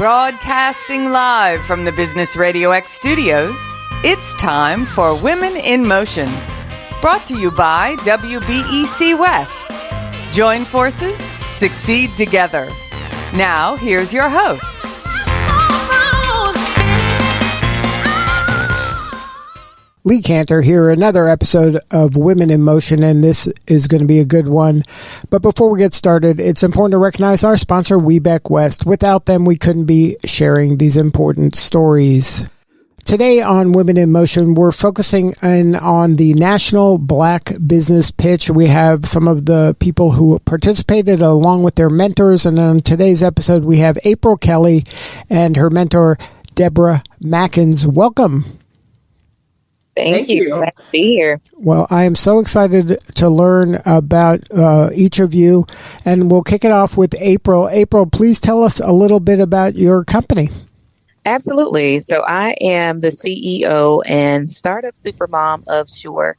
Broadcasting live from the Business RadioX studios, it's time for Women in Motion. Brought to you by WBEC West. Join forces, succeed together. Now, here's your host. Lee Kantor here, another episode of Women in Motion, and this is going to be a good one. But before we get started, it's important to recognize our sponsor, WBEC West. Without them, we couldn't be sharing these important stories. Today on Women in Motion, we're focusing in on the National Black Business Pitch. We have some of the people who participated along with their mentors, and on today's episode, we have April Kelly and her mentor, Deborah Mackins. Welcome. Thank you. Glad to be here. Well, I am so excited to learn about each of you, and we'll kick it off with April. April, please tell us a little bit about your company. Absolutely. So I am the CEO and startup supermom of Sure.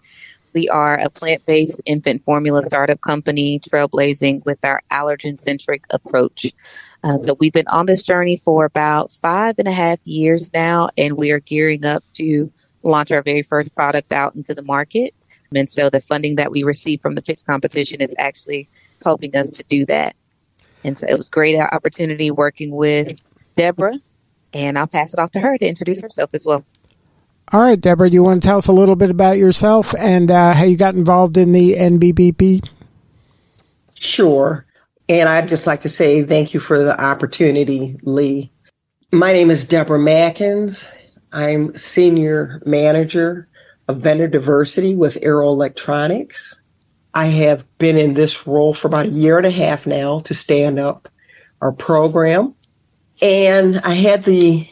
We are a plant-based infant formula startup company trailblazing with our allergen-centric approach. So we've been on this journey for about 5.5 years now, and we are gearing up to launch our very first product out into the market. And so the funding that we received from the pitch competition is actually helping us to do that. And so it was a great opportunity working with Deborah, and I'll pass it off to her to introduce herself as well. All right, Deborah, do you want to tell us a little bit about yourself and how you got involved in the NBBP? Sure. And I'd just like to say thank you for the opportunity, Lee. My name is Deborah Mackins. I'm Senior Manager of Vendor Diversity with Aero Electronics. I have been in this role for about 1.5 years now to stand up our program. And I had the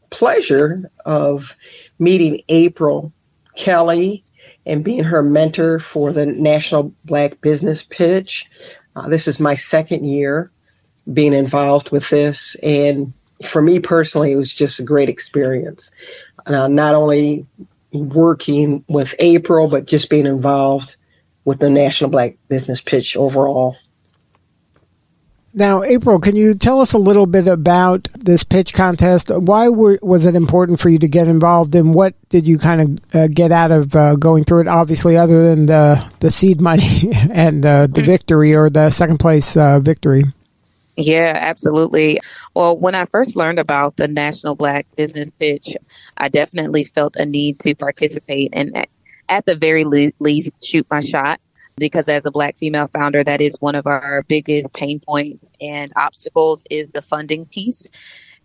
pleasure of meeting April Kelly and being her mentor for the National Black Business Pitch. This is my second year being involved with this, and for me personally, it was just a great experience. Not only working with April, but just being involved with the National Black Business Pitch overall. Now, April, can you tell us a little bit about this pitch contest? Why was it important for you to get involved, and what did you kind of get out of going through it, obviously, other than the seed money and the victory or the second place victory? Yeah, absolutely. Well, when I first learned about the National Black Business Pitch, I definitely felt a need to participate and at the very least shoot my shot, because as a Black female founder, that is one of our biggest pain points and obstacles is the funding piece.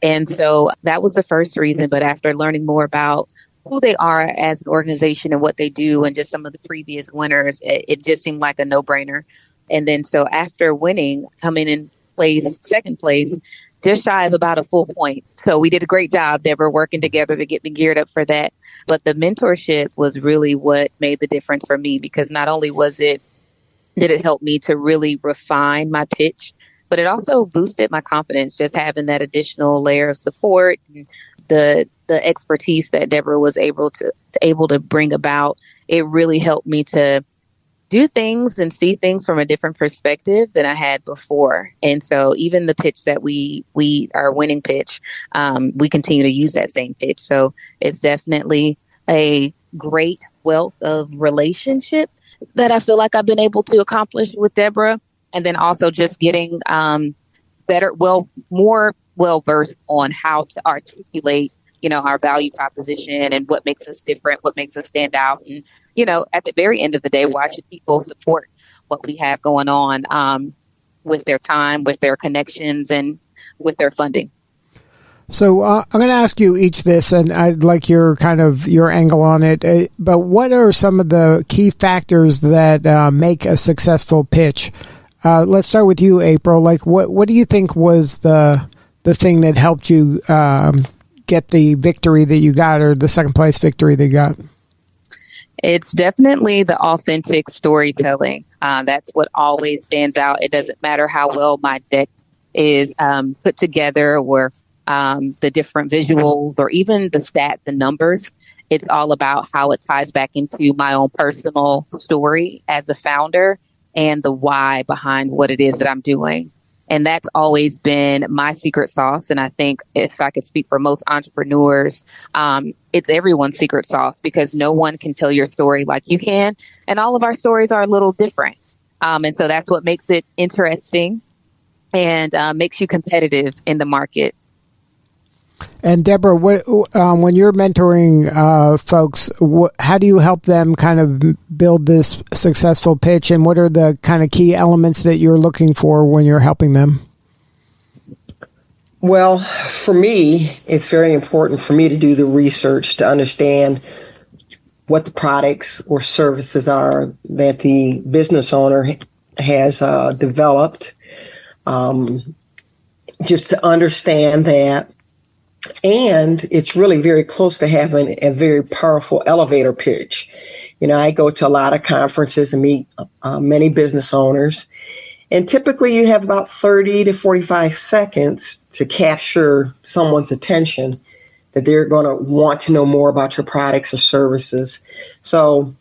And so that was the first reason. But after learning more about who they are as an organization and what they do and just some of the previous winners, it just seemed like a no-brainer. And then so after winning, coming in second place, just shy of about a full point. So we did a great job, Deborah, working together to get me geared up for that. But the mentorship was really what made the difference for me, because not only did it help me to really refine my pitch, but it also boosted my confidence, just having that additional layer of support, and the expertise that Deborah was able to bring about. It really helped me to do things and see things from a different perspective than I had before. And so even the pitch that our winning pitch, we continue to use that same pitch. So it's definitely a great wealth of relationship that I feel like I've been able to accomplish with Deborah. And then also just getting more well-versed on how to articulate, our value proposition and what makes us different, what makes us stand out. And at the very end of the day, why should people support what we have going on with their time, with their connections, and with their funding? So I'm going to ask you each this, and I'd like your angle on it. But what are some of the key factors that make a successful pitch? Let's start with you, April. Like, what do you think was the thing that helped you get the victory that you got, or the second place victory that you got? It's definitely the authentic storytelling. That's what always stands out. It doesn't matter how well my deck is put together, or the different visuals, or even the stats and numbers. It's all about how it ties back into my own personal story as a founder and the why behind what it is that I'm doing. And that's always been my secret sauce. And I think if I could speak for most entrepreneurs, it's everyone's secret sauce, because no one can tell your story like you can. And all of our stories are a little different. And so that's what makes it interesting and makes you competitive in the market. And Deborah, when you're mentoring folks, how do you help them kind of build this successful pitch, and what are the kind of key elements that you're looking for when you're helping them? Well, for me, it's very important for me to do the research to understand what the products or services are that the business owner has developed, just to understand that. And it's really very close to having a very powerful elevator pitch. You know, I go to a lot of conferences and meet many business owners. And typically you have about 30 to 45 seconds to capture someone's attention, that they're going to want to know more about your products or services. So,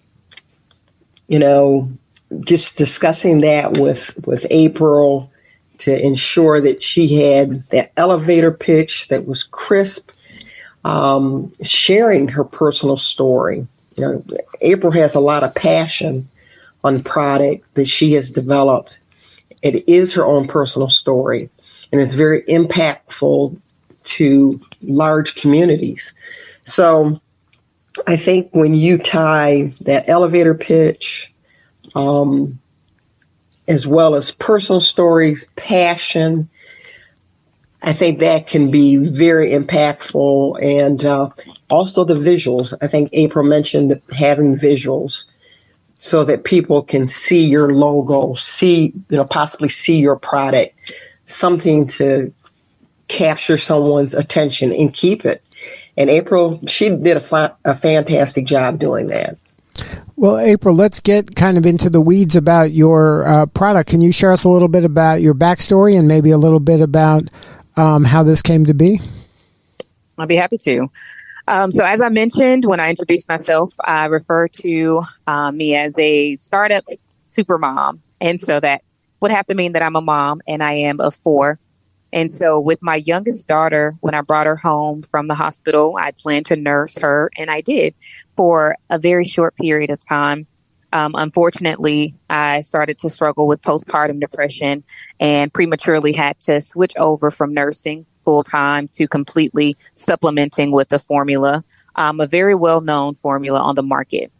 you know, just discussing that with April to ensure that she had that elevator pitch that was crisp, sharing her personal story. You know, April has a lot of passion on the product that she has developed. It is her own personal story, and it's very impactful to large communities. So I think when you tie that elevator pitch, as well as personal stories, passion, I think that can be very impactful. And also the visuals. I think April mentioned having visuals so that people can see your logo, possibly see your product, something to capture someone's attention and keep it. And April, she did a fantastic job doing that. Well, April, let's get kind of into the weeds about your product. Can you share us a little bit about your backstory and maybe a little bit about how this came to be? I'll be happy to. So as I mentioned, when I introduced myself, I refer to me as a startup super mom. And so that would have to mean that I'm a mom, and I am of 4. And so with my youngest daughter, when I brought her home from the hospital, I planned to nurse her, and I did for a very short period of time. Unfortunately, I started to struggle with postpartum depression and prematurely had to switch over from nursing full time to completely supplementing with a formula, a very well-known formula on the market.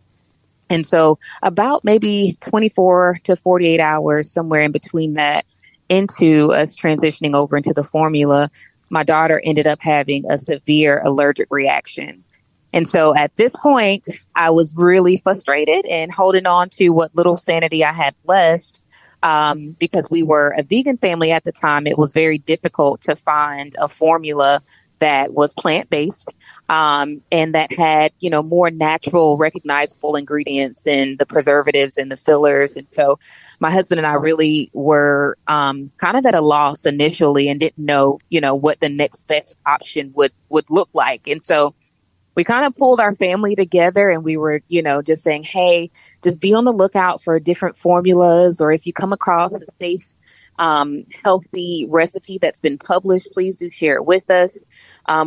And so about maybe 24 to 48 hours, somewhere in between that, into us transitioning over into the formula, my daughter ended up having a severe allergic reaction. And so at this point, I was really frustrated and holding on to what little sanity I had left. Because we were a vegan family at the time, it was very difficult to find a formula that was plant-based, and that had, more natural, recognizable ingredients than the preservatives and the fillers. And so my husband and I really were kind of at a loss initially and didn't know, what the next best option would look like. And so we kind of pulled our family together, and we were, just saying, hey, just be on the lookout for different formulas, or if you come across a safe, healthy recipe that's been published, please do share it with us.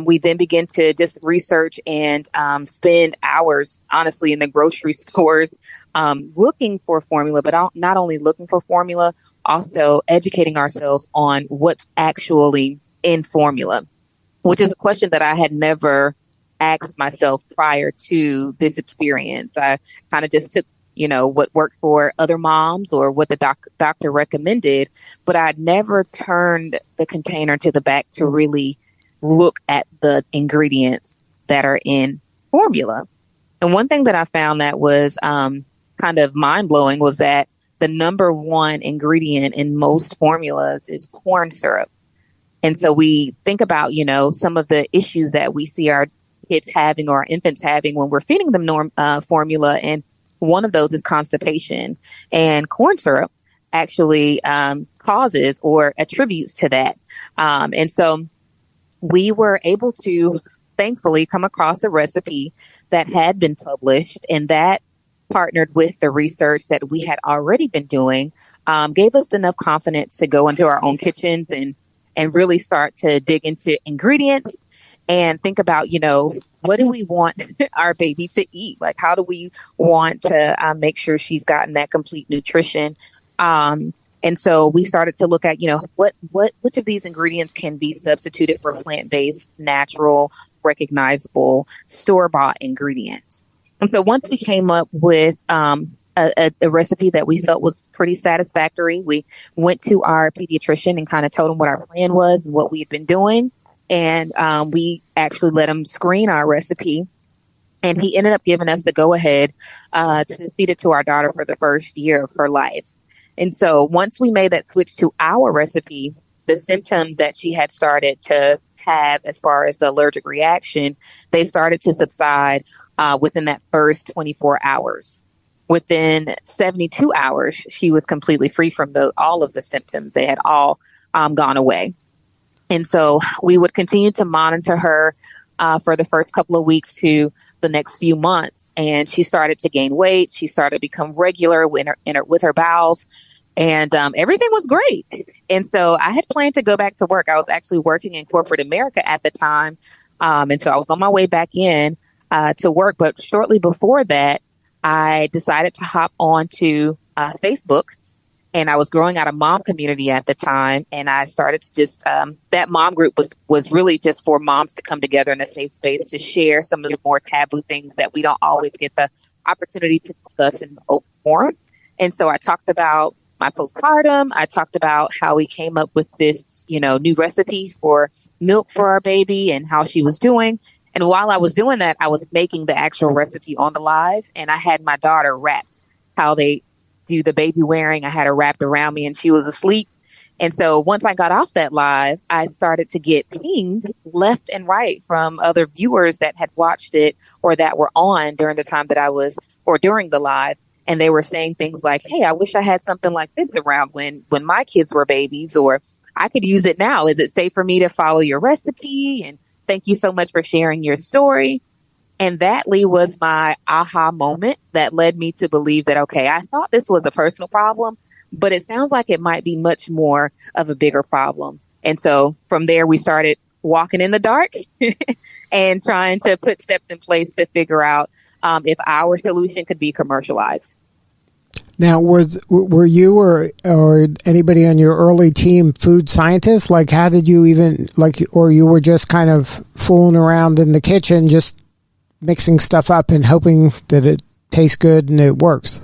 We then begin to just research and spend hours, honestly, in the grocery stores looking for formula, but not only looking for formula, also educating ourselves on what's actually in formula, which is a question that I had never asked myself prior to this experience. I kind of just took, what worked for other moms or what the doctor recommended, but I'd never turned the container to the back to really look at the ingredients that are in formula. And one thing that I found that was kind of mind-blowing was that the number one ingredient in most formulas is corn syrup. And so we think about, some of the issues that we see our kids having or our infants having when we're feeding them formula. And one of those is constipation. And corn syrup actually causes or attributes to that. And so we were able to thankfully come across a recipe that had been published, and that partnered with the research that we had already been doing, gave us enough confidence to go into our own kitchens and really start to dig into ingredients and think about, what do we want our baby to eat? Like, how do we want to make sure she's gotten that complete nutrition? And so we started to look at, which of these ingredients can be substituted for plant-based, natural, recognizable, store-bought ingredients. And so once we came up with a recipe that we felt was pretty satisfactory, we went to our pediatrician and kind of told him what our plan was and what we had been doing. And we actually let him screen our recipe. And he ended up giving us the go-ahead to feed it to our daughter for the first year of her life. And so once we made that switch to our recipe, the symptoms that she had started to have as far as the allergic reaction, they started to subside within that first 24 hours. Within 72 hours, she was completely free from all of the symptoms. They had all gone away. And so we would continue to monitor her for the first couple of weeks to the next few months. And she started to gain weight. She started to become regular with her bowels. And everything was great. And so I had planned to go back to work. I was actually working in corporate America at the time. And so I was on my way back in to work. But shortly before that, I decided to hop onto Facebook. And I was growing out a mom community at the time. And I started to just, that mom group was really just for moms to come together in a safe space to share some of the more taboo things that we don't always get the opportunity to discuss in the open forum. And so I talked about my postpartum. I talked about how we came up with this, new recipe for milk for our baby and how she was doing. And while I was doing that, I was making the actual recipe on the live. And I had my daughter wrapped, how they do the baby wearing. I had her wrapped around me and she was asleep. And so once I got off that live, I started to get pinged left and right from other viewers that had watched it or that were on during the time that I was, or during the live. And they were saying things like, hey, I wish I had something like this around when my kids were babies, or I could use it now. Is it safe for me to follow your recipe? And thank you so much for sharing your story. And that, Lee, was my aha moment that led me to believe that, okay, I thought this was a personal problem, but it sounds like it might be much more of a bigger problem. And so from there, we started walking in the dark and trying to put steps in place to figure out if our solution could be commercialized. Now, were you or anybody on your early team food scientists? Like, how did you even, or you were just kind of fooling around in the kitchen, just mixing stuff up and hoping that it tastes good and it works?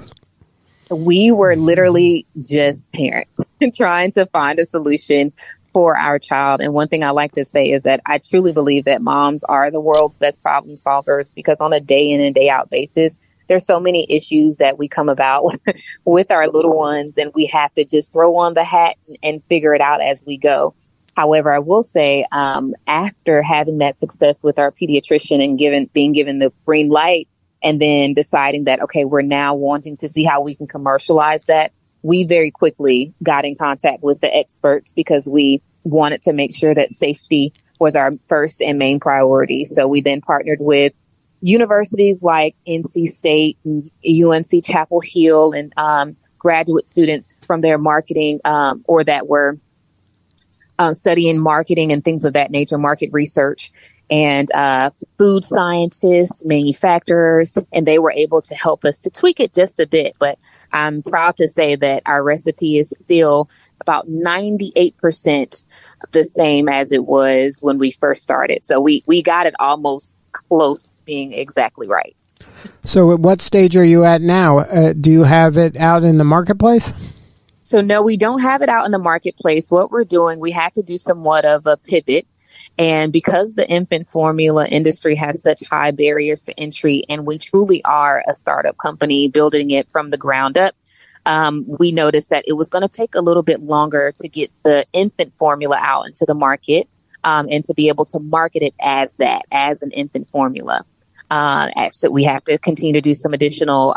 We were literally just parents trying to find a solution for our child. And one thing I like to say is that I truly believe that moms are the world's best problem solvers, because on a day in and day out basis, there's so many issues that we come about with our little ones, and we have to just throw on the hat and figure it out as we go. However, I will say, after having that success with our pediatrician and being given the green light, and then deciding that, okay, we're now wanting to see how we can commercialize that, we very quickly got in contact with the experts because we wanted to make sure that safety was our first and main priority. So we then partnered with universities like NC State, UNC Chapel Hill, and graduate students from their marketing or that were studying marketing and things of that nature, market research, and food scientists, manufacturers, and they were able to help us to tweak it just a bit. But I'm proud to say that our recipe is still about 98% the same as it was when we first started. So we got it almost close to being exactly right. So at what stage are you at now? Do you have it out in the marketplace? So no, we don't have it out in the marketplace. What we're doing, we had to do somewhat of a pivot. And because the infant formula industry has such high barriers to entry, and we truly are a startup company building it from the ground up, we noticed that it was going to take a little bit longer to get the infant formula out into the market and to be able to market it as an infant formula. So we have to continue to do some additional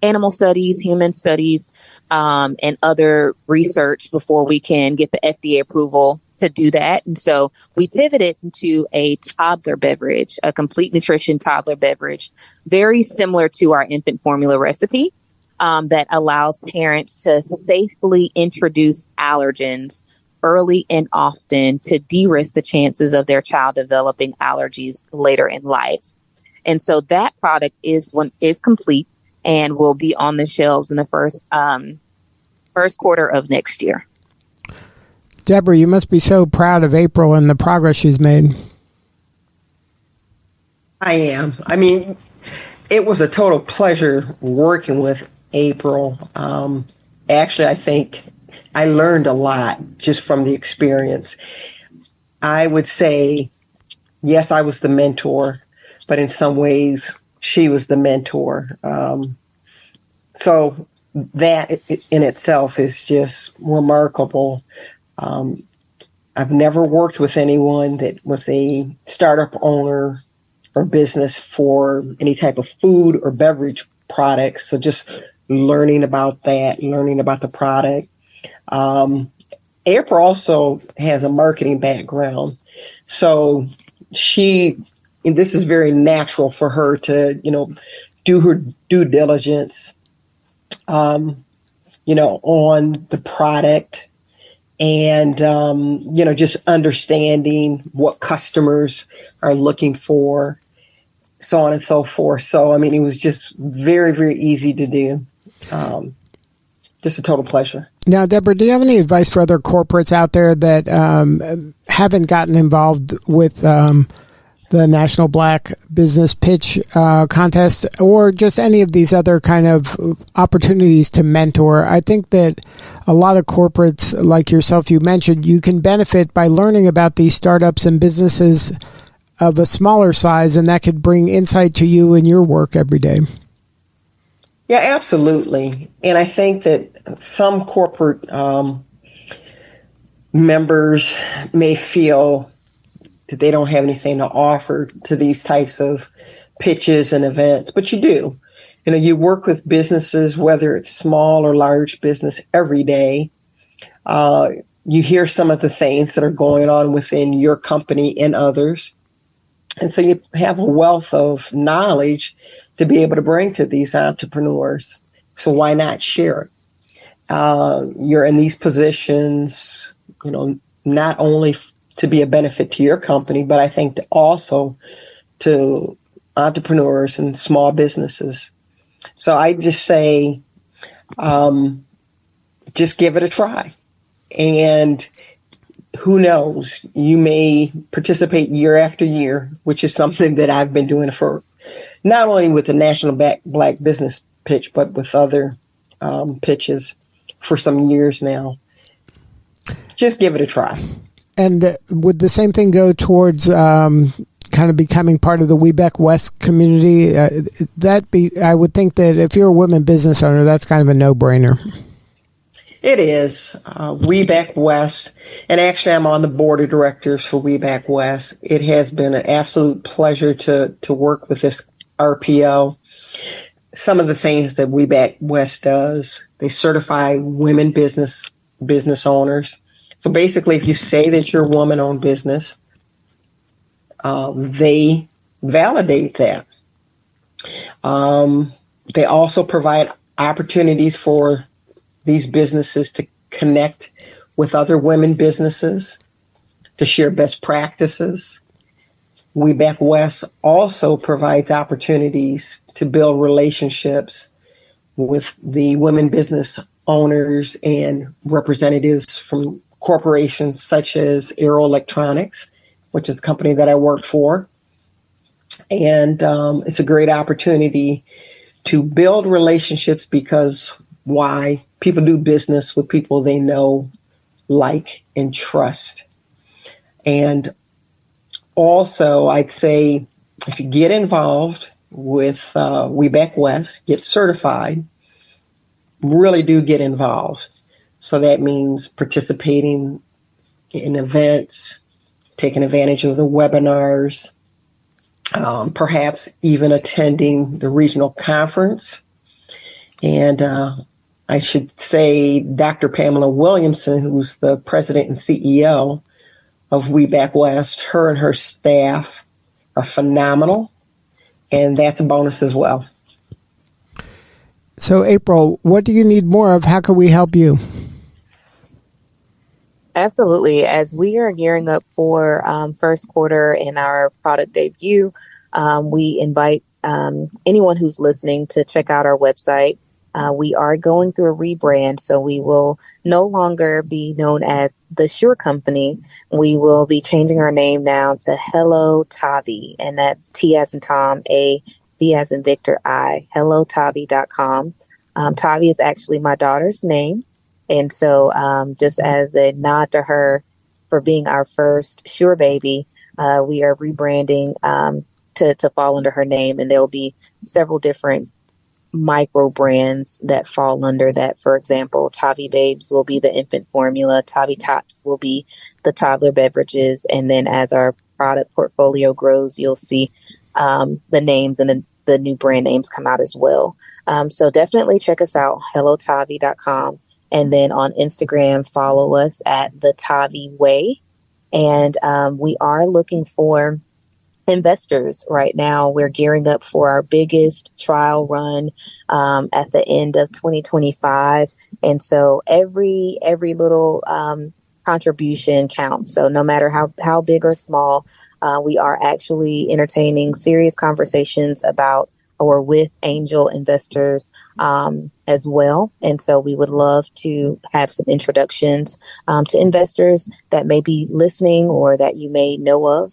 animal studies, human studies, and other research before we can get the FDA approval to do that. And so we pivoted into a toddler beverage, a complete nutrition toddler beverage, very similar to our infant formula recipe, that allows parents to safely introduce allergens early and often to de-risk the chances of their child developing allergies later in life. And so that product is complete and will be on the shelves in the first quarter of next year. Deborah, you must be so proud of April and the progress she's made. I am. I mean, it was a total pleasure working with April. Actually, I think I learned a lot just from the experience. I would say, yes, I was the mentor, but in some ways, she was the mentor. So that in itself is just remarkable. I've never worked with anyone that was a startup owner or business for any type of food or beverage products. So just learning about that, learning about the product. April also has a marketing background. So this is very natural for her to, do her due diligence, on the product. And, just understanding what customers are looking for, so on and so forth. So, I mean, it was just very, very easy to do. Just a total pleasure. Now, Deborah, do you have any advice for other corporates out there that haven't gotten involved with the National Black Business Pitch Contest, or just any of these other kind of opportunities to mentor? I think that a lot of corporates like yourself, you mentioned, you can benefit by learning about these startups and businesses of a smaller size, and that could bring insight to you in your work every day. Yeah, absolutely. And I think that some corporate members may feel that they don't have anything to offer to these types of pitches and events, but you do. You work with businesses, whether it's small or large business, every day. You hear some of the things that are going on within your company and others. And so you have a wealth of knowledge to be able to bring to these entrepreneurs. So why not share it? You're in these positions, not only to be a benefit to your company, but I think also to entrepreneurs and small businesses. So I just say, just give it a try. And who knows, you may participate year after year, which is something that I've been doing for not only with the National Black Business Pitch, but with other pitches for some years now. Just give it a try. And would the same thing go towards kind of becoming part of the WeBack West community? I would think that if you're a women business owner, that's kind of a no-brainer. It is. WeBack West, and actually I'm on the board of directors for WeBack West. It has been an absolute pleasure to work with this RPO. Some of the things that WeBack West does, they certify women business owners. So basically, if you say that you're a woman-owned business, they validate that. They also provide opportunities for these businesses to connect with other women businesses, to share best practices. WeBack West also provides opportunities to build relationships with the women business owners and representatives from corporations such as Aero Electronics, which is the company that I work for. And it's a great opportunity to build relationships, because why? People do business with people they know, like, and trust. And also, I'd say if you get involved with WeBack West, get certified, really do get involved. So that means participating in events, taking advantage of the webinars, perhaps even attending the regional conference. And I should say Dr. Pamela Williamson, who's the president and CEO of We Back West, her and her staff are phenomenal, and that's a bonus as well. So, April, what do you need more of? How can we help you? Absolutely. As we are gearing up for first quarter in our product debut, we invite anyone who's listening to check out our website. We are going through a rebrand, so we will no longer be known as the Sure Company. We will be changing our name now to Hello Tavi, and that's T as in Tom, A, V as in Victor, I, hellotavi.com. Tavi is actually my daughter's name. And so just as a nod to her for being our first Sure baby, we are rebranding to fall under her name. And there will be several different micro brands that fall under that. For example, Tavi Babes will be the infant formula. Tavi Tots will be the toddler beverages. And then as our product portfolio grows, you'll see the names and the new brand names come out as well. So definitely check us out, hellotavi.com. And then on Instagram, follow us at the Tavi Way. And we are looking for investors right now. We're gearing up for our biggest trial run at the end of 2025. And so every little contribution counts. So no matter how big or small, we are actually entertaining serious conversations about or with angel investors as well. And so we would love to have some introductions to investors that may be listening or that you may know of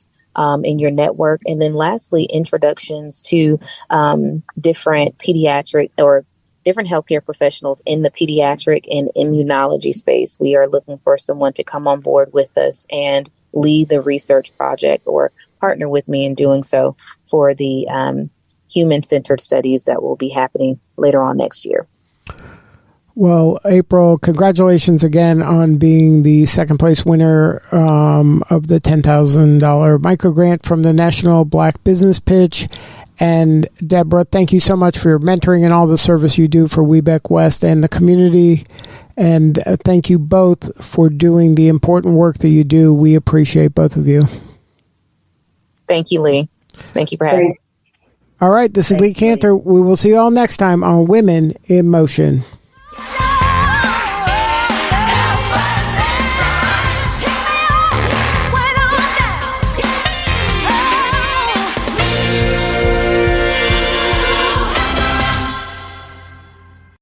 in your network. And then lastly, introductions to different pediatric or different healthcare professionals in the pediatric and immunology space. We are looking for someone to come on board with us and lead the research project or partner with me in doing so for the human-centered studies that will be happening later on next year. Well, April, congratulations again on being the second place winner of the $10,000 micro grant from the National Black Business Pitch. And Deborah, thank you so much for your mentoring and all the service you do for We Back West and the community. And thank you both for doing the important work that you do. We appreciate both of you. Thank you, Lee. Thank you for having me. All right, this is Lee Kantor. We will see you all next time on Women in Motion.